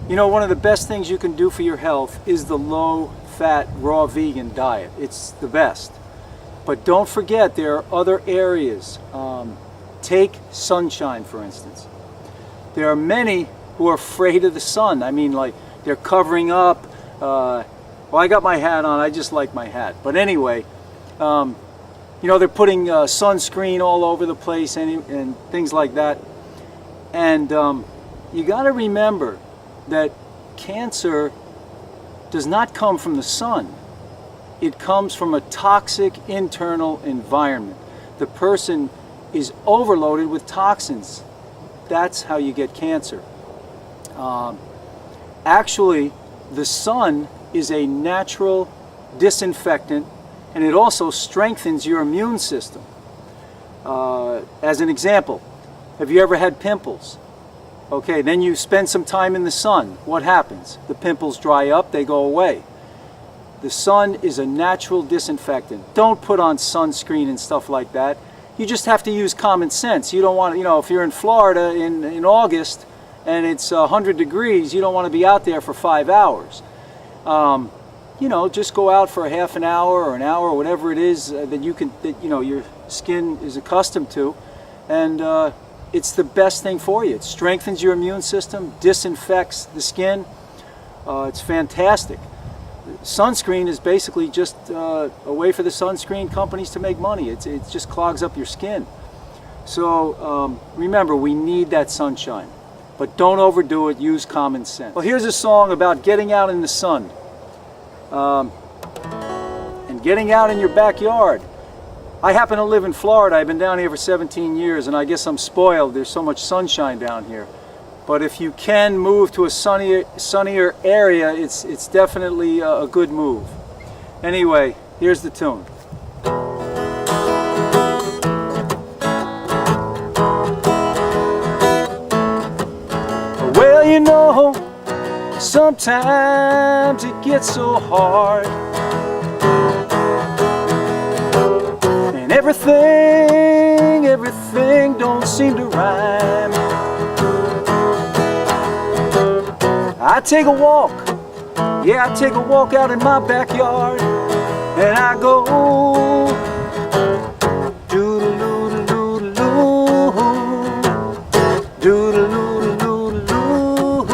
You know, one of the best things you can do for your health is the low-fat, raw vegan diet. It's the best. But don't forget, there are other areas. Take sunshine, for instance. There are many who are afraid of the sun. I mean, like, they're covering up. Well, I got my hat on. I just like my hat. But anyway, you know, they're putting sunscreen all over the place and things like that. And you got to remember that cancer does not come from the sun. It comes from a toxic internal environment. The person is overloaded with toxins. That's how you get cancer. Actually, the sun is a natural disinfectant, and it also strengthens your immune system. As an example, have you ever had pimples? Okay, then you spend some time in the sun. What happens? The pimples dry up, they go away. The sun is a natural disinfectant. Don't put on sunscreen and stuff like that. You just have to use common sense. You don't want to, you know, if you're in Florida in August and it's 100 degrees, you don't want to be out there for 5 hours. You know, just go out for a half an hour or an hour, or whatever it is that you know, your skin is accustomed to, and it's the best thing for you. It strengthens your immune system, disinfects the skin. It's fantastic. Sunscreen is basically just a way for the sunscreen companies to make money. It just clogs up your skin. So remember, we need that sunshine, but don't overdo it. Use common sense. Well, here's a song about getting out in the sun and getting out in your backyard. I happen to live in Florida. I've been down here for 17 years, and I guess I'm spoiled. There's so much sunshine down here. But if you can move to a sunnier area, it's definitely a good move. Anyway, here's the tune. Well, you know, sometimes it gets so hard, and everything don't seem to rhyme. I take a walk, yeah, I take a walk out in my backyard, and I go doo-doo-doo-doo-doo, doo-doo-doo-doo-doo,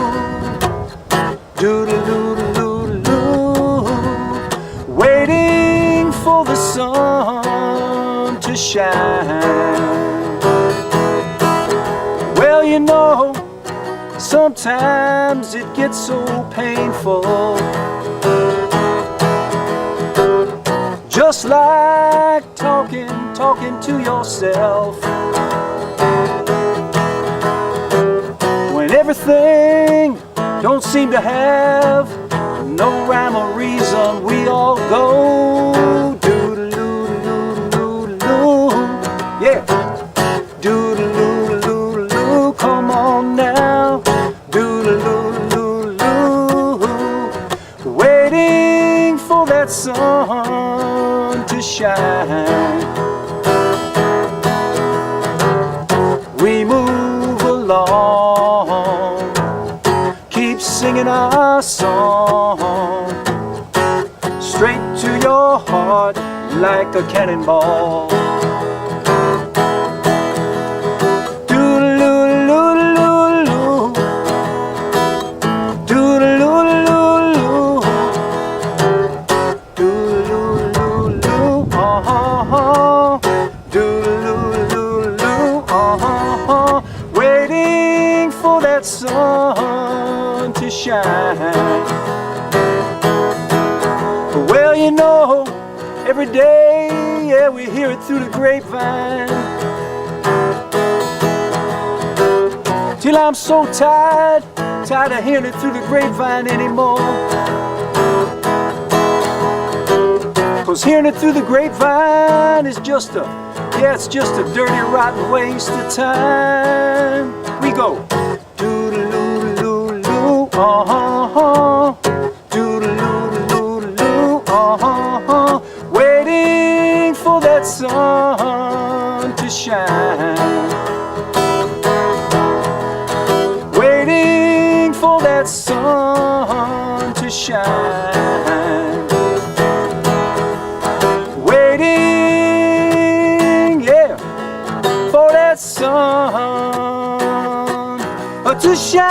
doo-doo-doo-doo-doo, waiting for the sun to shine. Well, you know, sometimes it gets so painful, just like talking to yourself, when everything don't seem to have no rhyme or reason. We all go doo-doo-doo-doo-doo, yeah, doo-doo-doo-doo-doo, come on now. Waiting for that sun to shine. We move along, keep singing our song, straight to your heart like a cannonball. Waiting for that sun to shine. Well, you know, every day, yeah, we hear it through the grapevine, till I'm so tired of hearing it through the grapevine anymore. 'Cause hearing it through the grapevine is just it's just a dirty, rotten waste of time. We go doo-doo-doo-doo, doo-doo-doo-doo, waiting for that sun to shine, waiting for that that sun to shine. Waiting, yeah, for that sun to shine.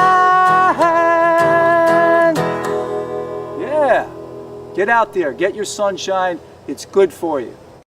Yeah, get out there, get your sunshine. It's good for you.